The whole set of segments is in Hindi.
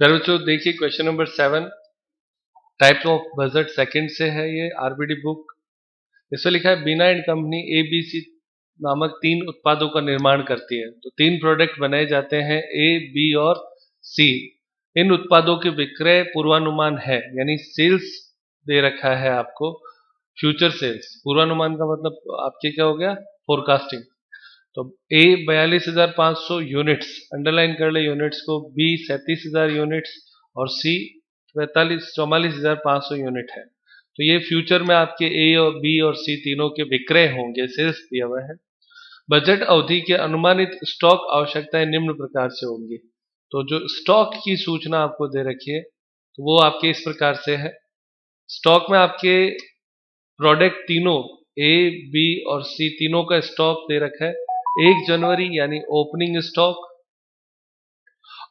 फिर बच्चों देखिए question number 7 types of budget second से है ये आरबीडी बुक। इसमें लिखा है बीना एंड कंपनी एबीसी नामक 3 उत्पादों का निर्माण करती है। तो 3 प्रोडक्ट बनाए जाते हैं ए, बी और सी। इन उत्पादों के विक्रय पूर्वानुमान है, यानी सेल्स दे रखा है आपको। फ्यूचर सेल्स पूर्वानुमान का मतलब आपके क्या हो गया, फोरकास्टिंग। तो ए 42,500 यूनिट्स, अंडरलाइन कर ले यूनिट्स को, बी 37,000 यूनिट्स और सी 44,500 यूनिट है। तो ये फ्यूचर में आपके ए और बी और सी तीनों के विक्रय होंगे, सेल्स दिया हुआ है। बजट अवधि के अनुमानित स्टॉक आवश्यकताएं निम्न प्रकार से होंगी। तो जो स्टॉक की सूचना आपको दे रखी है तो वो आपके इस प्रकार से है। स्टॉक में आपके प्रोडक्ट तीनों ए, बी और सी तीनों का स्टॉक दे रखा है 1 जनवरी यानी ओपनिंग स्टॉक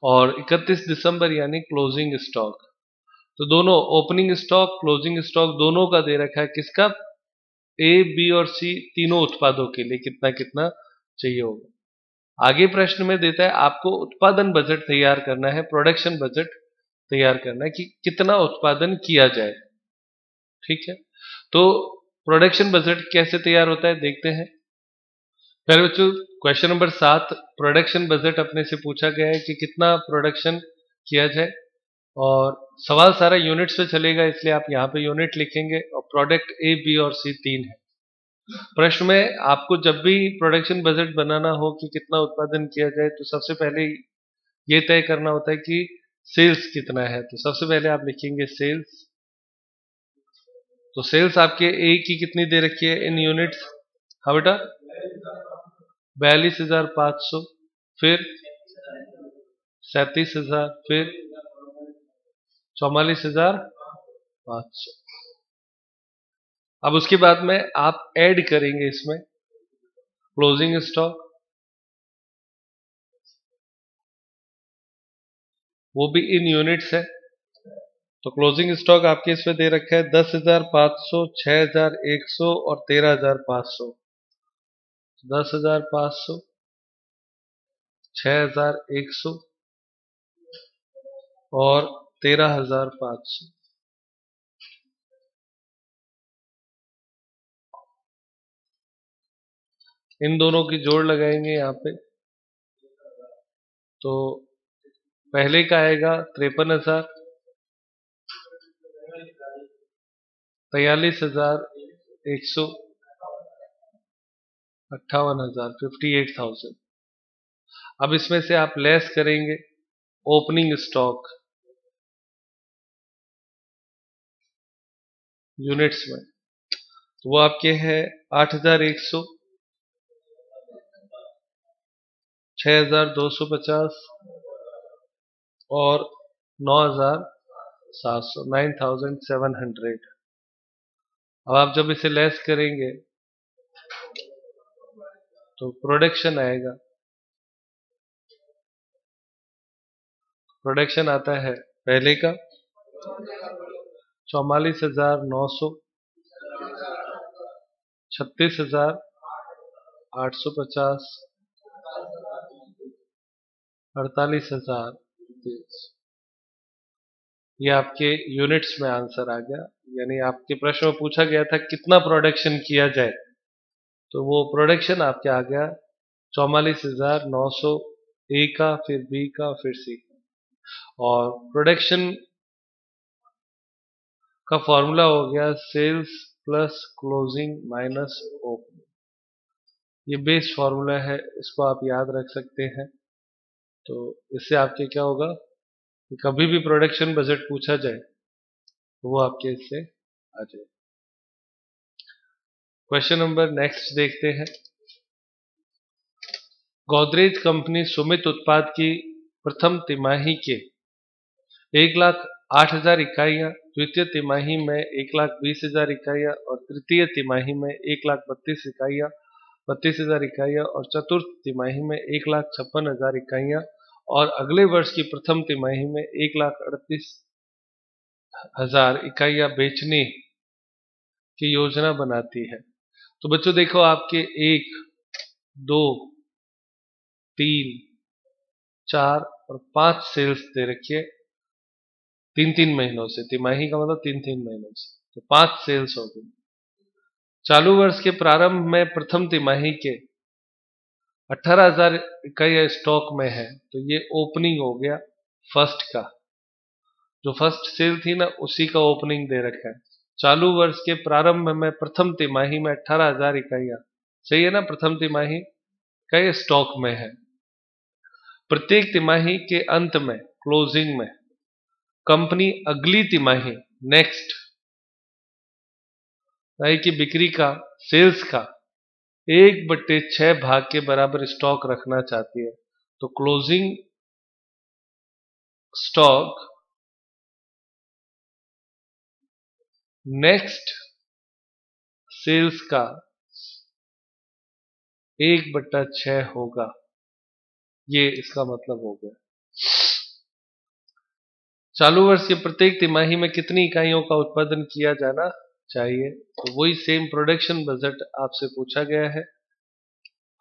और 31 दिसंबर यानी क्लोजिंग स्टॉक। तो दोनों ओपनिंग स्टॉक क्लोजिंग स्टॉक दोनों का दे रखा है किसका, ए, बी और सी तीनों उत्पादों के लिए कितना कितना चाहिए होगा। आगे प्रश्न में देता है आपको उत्पादन बजट तैयार करना है, प्रोडक्शन बजट तैयार करना है कि कितना उत्पादन किया जाए। ठीक है, तो प्रोडक्शन बजट कैसे तैयार होता है देखते हैं। पहले बच्चों क्वेश्चन नंबर 7 प्रोडक्शन बजट अपने से पूछा गया है कि कितना प्रोडक्शन किया जाए, और सवाल सारा यूनिट्स पे चलेगा इसलिए आप यहाँ पे यूनिट लिखेंगे, और प्रोडक्ट ए, बी और सी 3 है। प्रश्न में आपको जब भी प्रोडक्शन बजट बनाना हो कि कितना उत्पादन किया जाए तो सबसे पहले ये तय करना होता है कि सेल्स कितना है। तो सबसे पहले आप लिखेंगे सेल्स। तो सेल्स आपके ए की कितनी दे रखी है इन यूनिट्स, हाँ बेटा 42,500, फिर 37,000, फिर 44,500। अब उसके बाद में आप ऐड करेंगे इसमें क्लोजिंग स्टॉक, वो भी इन यूनिट्स है। तो क्लोजिंग स्टॉक आपके इसमें दे रखा है 10,500, 6,100 और 13,500। 10,500, 6,100 और 13,500। इन दोनों की जोड़ लगाएंगे यहाँ पे। तो पहले का आएगा 53,000, 43,100, 58,000, 58,000। अब इसमें से आप लेस करेंगे ओपनिंग स्टॉक यूनिट्स में, तो वो आपके है 8,100, 6,250 और 9,700, 9,700। अब आप जब इसे लेस करेंगे तो प्रोडक्शन आएगा। प्रोडक्शन आता है पहले का 44,900, 36,850, 48,000। ये आपके यूनिट्स में आंसर आ गया, यानी आपके प्रश्न में पूछा गया था कितना प्रोडक्शन किया जाए, तो वो प्रोडक्शन आपके आ गया 44,900 ए का, फिर बी का, फिर सी का। और प्रोडक्शन का फॉर्मूला हो गया sales plus closing minus opening. ये बेस फॉर्मूला है, इसको आप याद रख सकते हैं। तो इससे आपके क्या होगा कि कभी भी प्रोडक्शन बजट पूछा जाए तो वो आपके इससे आ जाए। क्वेश्चन नंबर नेक्स्ट देखते हैं। गोदरेज कंपनी सुमित उत्पाद की प्रथम तिमाही के 1,08,000 इकाइयां, द्वितीय तिमाही में 1,20,000 इकाइयां और तृतीय तिमाही में 1,32,000 इकाइयां और चतुर्थ तिमाही में 1,56,000 इकाइयां और अगले वर्ष की प्रथम तिमाही में 1,38,000 इकाइयां बेचने की योजना बनाती है। तो बच्चों देखो आपके 1, 2, 3, 4 और 5 सेल्स दे रखिए। 3-3 महीनों से, तिमाही का मतलब 3-3 महीनों से, तो 5 सेल्स हो गई। चालू वर्ष के प्रारंभ में प्रथम तिमाही के 18,000 इकाई स्टॉक में है, तो ये ओपनिंग हो गया फर्स्ट का, जो फर्स्ट सेल थी ना उसी का ओपनिंग दे रखा है। चालू वर्ष के प्रारंभ में प्रथम तिमाही में 18,000 इकाइयां, सही है ना, प्रथम तिमाही का ये स्टॉक में है। प्रत्येक तिमाही के अंत में, क्लोजिंग में, कंपनी अगली तिमाही, नेक्स्ट की बिक्री का, सेल्स का 1/6 भाग के बराबर स्टॉक रखना चाहती है। तो क्लोजिंग स्टॉक नेक्स्ट सेल्स का 1/6 होगा, ये इसका मतलब हो गया। चालू वर्ष के प्रत्येक तिमाही में कितनी इकाइयों का उत्पादन किया जाना चाहिए, तो वही सेम प्रोडक्शन बजट आपसे पूछा गया है।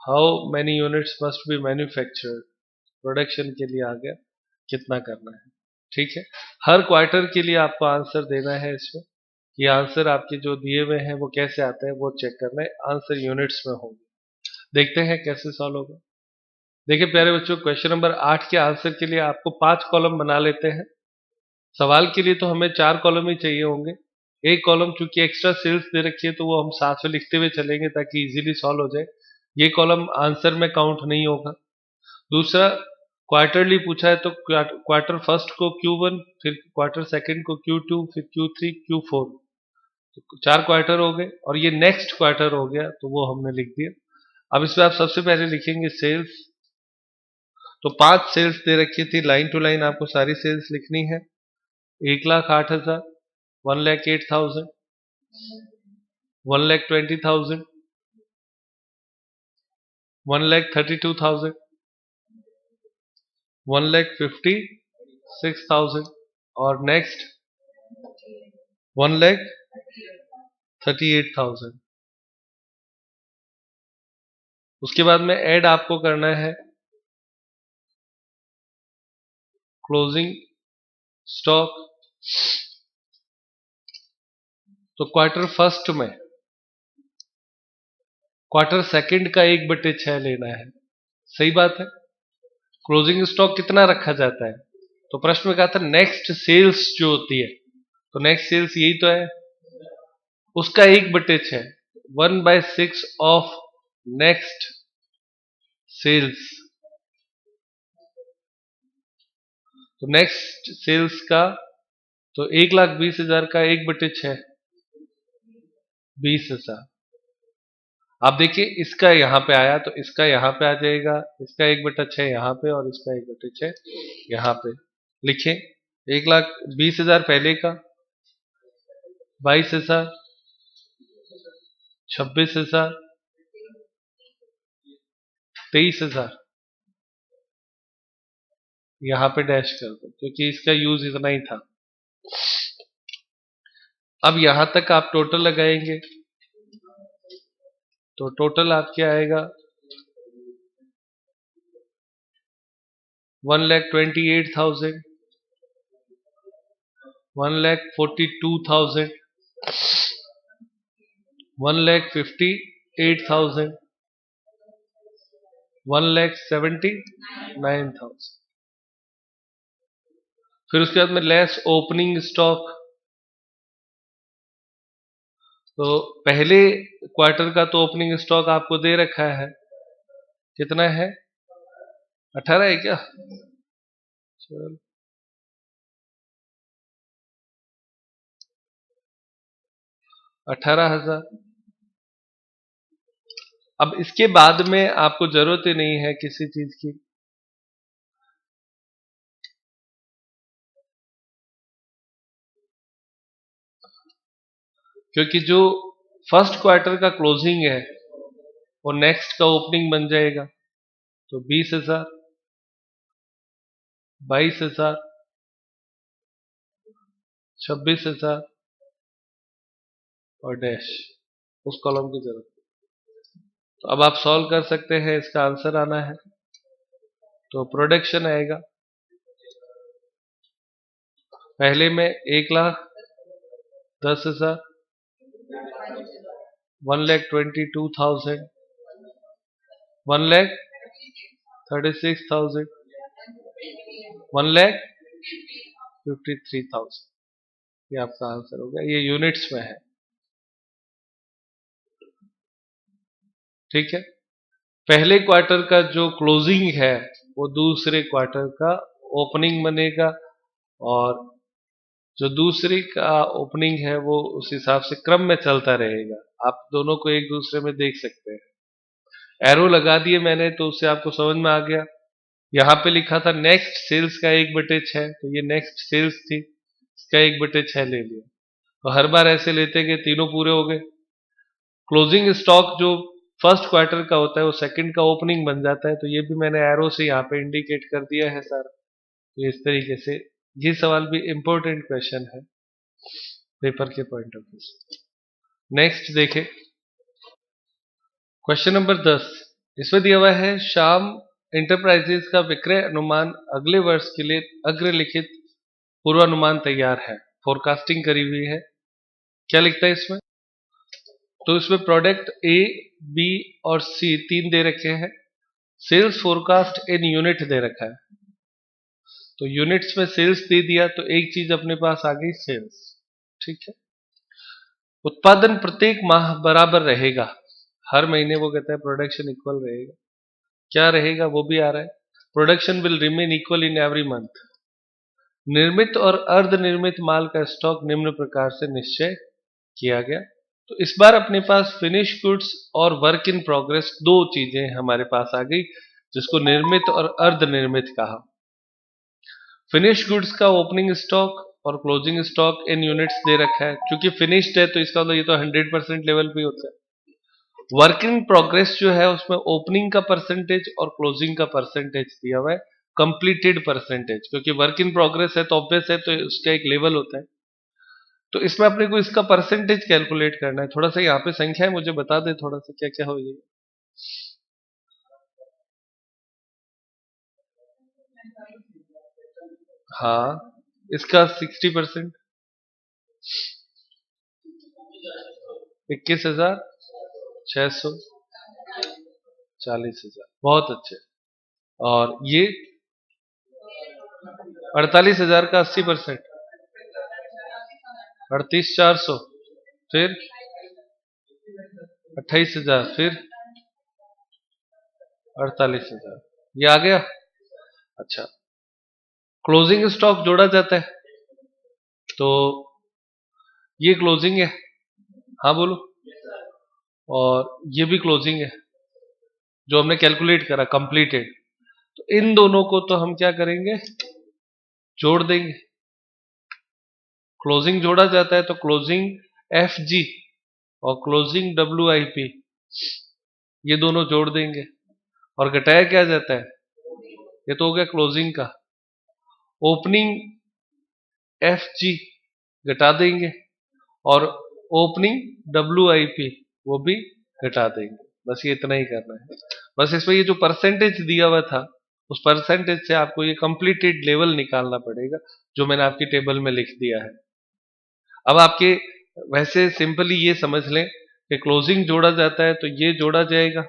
How many units must be manufactured, production के लिए आ गया कितना करना है। ठीक है, हर क्वार्टर के लिए आपको आंसर देना है इसमें। ये आंसर आपके जो दिए हुए हैं वो कैसे आते हैं वो चेक करना है, आंसर यूनिट्स में होंगे। देखते हैं कैसे सॉल्व होगा। देखिए प्यारे बच्चों, क्वेश्चन नंबर 8 के आंसर के लिए आपको 5 कॉलम बना लेते हैं। सवाल के लिए तो हमें 4 कॉलम ही चाहिए होंगे। एक कॉलम चूंकि एक्स्ट्रा सेल्स दे रखी है तो वो हम साथ में लिखते हुए चलेंगे ताकि इजीली सॉल्व हो जाए। ये कॉलम आंसर में काउंट नहीं होगा। दूसरा, क्वार्टरली पूछा है तो क्वार्टर फर्स्ट को Q1, फिर क्वार्टर सेकंड को Q2, फिर Q3, Q4, तो 4 क्वार्टर हो गए, और ये नेक्स्ट क्वार्टर हो गया तो वो हमने लिख दिया। अब इसमें आप सबसे पहले लिखेंगे सेल्स, तो 5 सेल्स दे रखी थी, लाइन टू लाइन आपको सारी सेल्स लिखनी है। 1,08,000, 1,08,000, 1,20,000, 1,32,000, 1,56,000, और नेक्स्ट 1,38,000। उसके बाद में ऐड आपको करना है क्लोजिंग स्टॉक। तो क्वार्टर फर्स्ट में क्वार्टर सेकंड का 1/6 लेना है, सही बात है। क्लोजिंग स्टॉक कितना रखा जाता है, तो प्रश्न में कहा था नेक्स्ट सेल्स जो होती है, तो नेक्स्ट सेल्स यही तो है, उसका 1/6, 1/6 ऑफ नेक्स्ट सेल्स। तो नेक्स्ट सेल्स का, तो 1,20,000 का 1/6 20,000। आप देखिए इसका यहां पे आया तो इसका यहां पे आ जाएगा, इसका 1/6 यहां पे और इसका 1/6 यहां पे। लिखे 1,20,000 पहले का, 22,000, 26,000, 23,000, यहां पे डैश कर दो क्योंकि इसका यूज इतना ही था। अब यहां तक आप टोटल लगाएंगे तो टोटल आपके आएगा 1,28,000, 1,42,000, 1,58,000, 1,79,000। फिर उसके बाद में लेस ओपनिंग स्टॉक, तो पहले क्वार्टर का तो ओपनिंग स्टॉक आपको दे रखा है, कितना है, 18 है क्या, चल 18,000। अब इसके बाद में आपको जरूरत ही नहीं है किसी चीज की, क्योंकि जो फर्स्ट क्वार्टर का क्लोजिंग है वो नेक्स्ट का ओपनिंग बन जाएगा। तो 20,000, 22,000, 26,000 और डैश, उस कॉलम की जरूरत। तो अब आप सॉल्व कर सकते हैं, इसका आंसर आना है तो प्रोडक्शन आएगा पहले में 1,10,000, 1,22,000, 1,36,000, 1,53,000। ये आपका आंसर हो गया, ये यूनिट्स में है। ठीक है, पहले क्वार्टर का जो क्लोजिंग है वो दूसरे क्वार्टर का ओपनिंग बनेगा, और जो दूसरे का ओपनिंग है वो उस हिसाब से क्रम में चलता रहेगा। आप दोनों को एक दूसरे में देख सकते हैं। एरो लगा दिए मैंने तो उससे आपको समझ में आ गया। यहाँ पे लिखा था नेक्स्ट सेल्स का 1/6, तो ये नेक्स्ट सेल्स थी, इसका 1/6 ले लिया। तो हर बार ऐसे लेते कि तीनों पूरे हो गए। क्लोजिंग स्टॉक जो फर्स्ट क्वार्टर का होता है वो सेकंड का ओपनिंग बन जाता है, तो ये भी मैंने एरो से यहाँ पे इंडिकेट कर दिया है सर। तो इस तरीके से ये सवाल भी इंपॉर्टेंट क्वेश्चन है पेपर के पॉइंट ऑफ व्यू से। नेक्स्ट देखें, क्वेश्चन नंबर 10। इसमें दिया हुआ है श्याम इंटरप्राइजेज का विक्रय अनुमान अगले वर्ष के लिए अग्रलिखित पूर्वानुमान तैयार है, फोरकास्टिंग करी हुई है। क्या लिखता है इसमें? तो इसमें प्रोडक्ट ए, बी और सी तीन दे रखे हैं। सेल्स फोरकास्ट इन यूनिट दे रखा है, तो यूनिट्स में सेल्स दे दिया तो एक चीज अपने पास आ गई, सेल्स। ठीक है, उत्पादन प्रत्येक माह बराबर रहेगा, हर महीने वो कहता है प्रोडक्शन इक्वल रहेगा। क्या रहेगा वो भी आ रहा है, production will remain equal in every month. निर्मित और अर्धनिर्मित माल का स्टॉक निम्न प्रकार से निश्चय किया गया। तो इस बार अपने पास फिनिश गुड्स और वर्क इन प्रोग्रेस दो चीजें हमारे पास आ गई, जिसको निर्मित और अर्धनिर्मित कहा। फिनिश गुड्स का ओपनिंग स्टॉक और क्लोजिंग स्टॉक इन यूनिट्स दे रखा है, क्योंकि फिनिश्ड है तो इसका मतलब ये तो 100% लेवल पे होता है। वर्क इन प्रोग्रेस जो है उसमें ओपनिंग का परसेंटेज और क्लोजिंग का परसेंटेज दिया हुआ है, कंप्लीटेड परसेंटेज, क्योंकि वर्क इन प्रोग्रेस है तो ऑब्वियस है तो उसका एक लेवल होता है। तो इसमें अपने को इसका परसेंटेज कैलकुलेट करना है। थोड़ा सा यहाँ पे संख्या है, मुझे बता दे थोड़ा सा क्या क्या हो जाएगा। हाँ, इसका 60%, 21,600, 40,000, बहुत अच्छे। और ये 48,000 का 80%, 38,400, फिर 28,000, फिर 48,000, ये आ गया। अच्छा, क्लोजिंग स्टॉक जोड़ा जाता है, तो ये क्लोजिंग है। हाँ बोलो। और ये भी क्लोजिंग है जो हमने कैलकुलेट करा, कंप्लीटेड। तो इन दोनों को तो हम क्या करेंगे, जोड़ देंगे। क्लोजिंग जोड़ा जाता है तो क्लोजिंग एफ जी और क्लोजिंग डब्ल्यू आई पी, ये दोनों जोड़ देंगे। और घटाया क्या जाता है, ये तो हो गया क्लोजिंग का। ओपनिंग एफ जी घटा देंगे, और ओपनिंग डब्ल्यू आई पी वो भी घटा देंगे। बस ये इतना ही करना है। बस इसमें ये जो परसेंटेज दिया हुआ था उस परसेंटेज से आपको ये कंप्लीटेड लेवल निकालना पड़ेगा, जो मैंने आपकी टेबल में लिख दिया है। अब आपके वैसे सिंपली ये समझ लें कि क्लोजिंग जोड़ा जाता है तो ये जोड़ा जाएगा,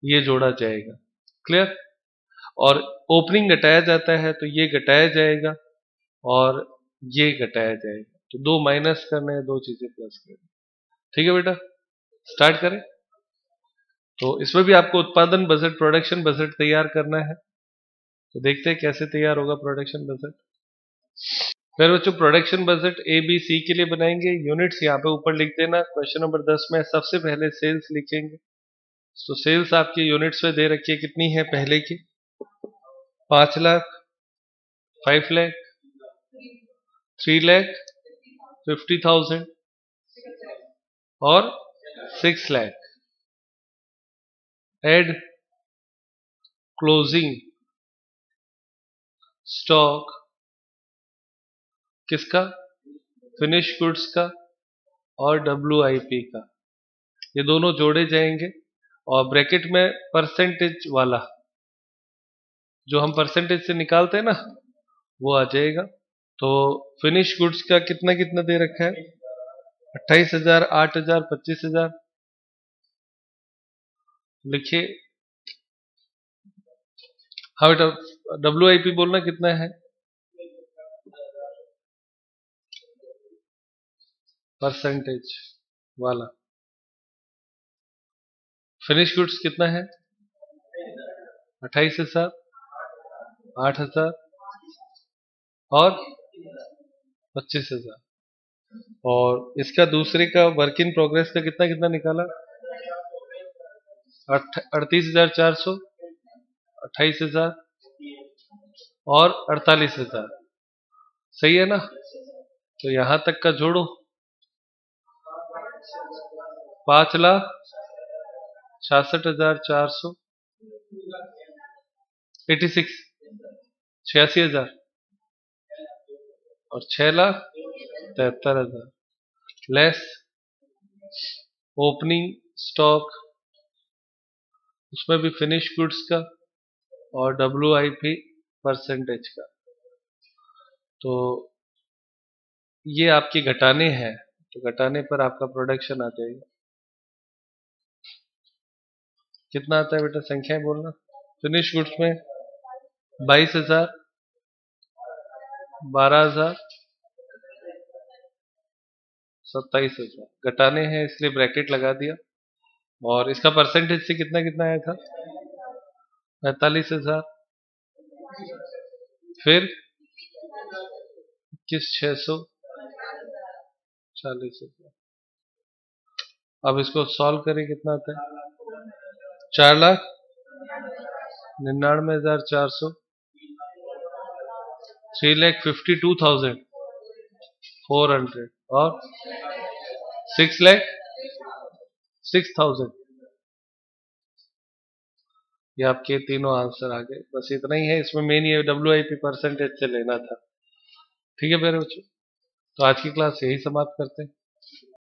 ये जोड़ा जाएगा, क्लियर। और ओपनिंग घटाया जाता है तो ये घटाया जाएगा और ये घटाया जाएगा। तो दो माइनस करने हैं, दो चीजें प्लस करनी। ठीक है बेटा, स्टार्ट करें। तो इसमें भी आपको उत्पादन बजट, प्रोडक्शन बजट तैयार करना है। तो देखते हैं कैसे तैयार होगा प्रोडक्शन बजट। फिर बच्चों production budget A B C के लिए बनाएंगे। यूनिट्स यहाँ पे ऊपर लिख देना। क्वेश्चन नंबर 10 में सबसे पहले सेल्स लिखेंगे। तो सेल्स आपकी यूनिट्स में दे रखी है, कितनी है पहले की, 5 लाख, 5 लाख, 3,50,000 और 6 लाख। एड क्लोजिंग स्टॉक किसका, फिनिश गुड्स का और WIP का, ये दोनों जोड़े जाएंगे। और ब्रैकेट में परसेंटेज वाला, जो हम परसेंटेज से निकालते हैं ना, वो आ जाएगा। तो फिनिश गुड्स का कितना कितना दे रखा है? 28,000, 8,000, 25,000। लिखिए। हाँ बेटा, WIP बोलना कितना है? परसेंटेज वाला। फिनिश गुड्स कितना है? 28,000, 8,000 और 25,000। और इसका दूसरे का वर्क इन प्रोग्रेस का कितना कितना निकाला? 38,400, 28,000 और 48,000। सही है ना? तो यहां तक का जोड़ो। 5,66,400, 86, 86,000 और 6,73,000 लेस ओपनिंग स्टॉक, उसमें भी फिनिश गुड्स का और WIP परसेंटेज का। तो ये आपके घटाने हैं, तो घटाने पर आपका प्रोडक्शन आ जाएगा। कितना आता है बेटा? संख्याएं बोलना। फिनिश गुड्स में 22,000, 12,000, 27,000 घटाने हैं, इसलिए ब्रैकेट लगा दिया। और इसका परसेंटेज से कितना कितना आया था? 45,000, फिर 21,600, 40,000। अब इसको सॉल्व करें, कितना आता है? 4,99,400, 3,52,400 और 6,06,000। ये आपके तीनों आंसर आ गए। बस इतना ही है इसमें, मेन ये WIP परसेंटेज से लेना था। ठीक है मेरे बच्चों, तो आज की क्लास यही समाप्त करते हैं।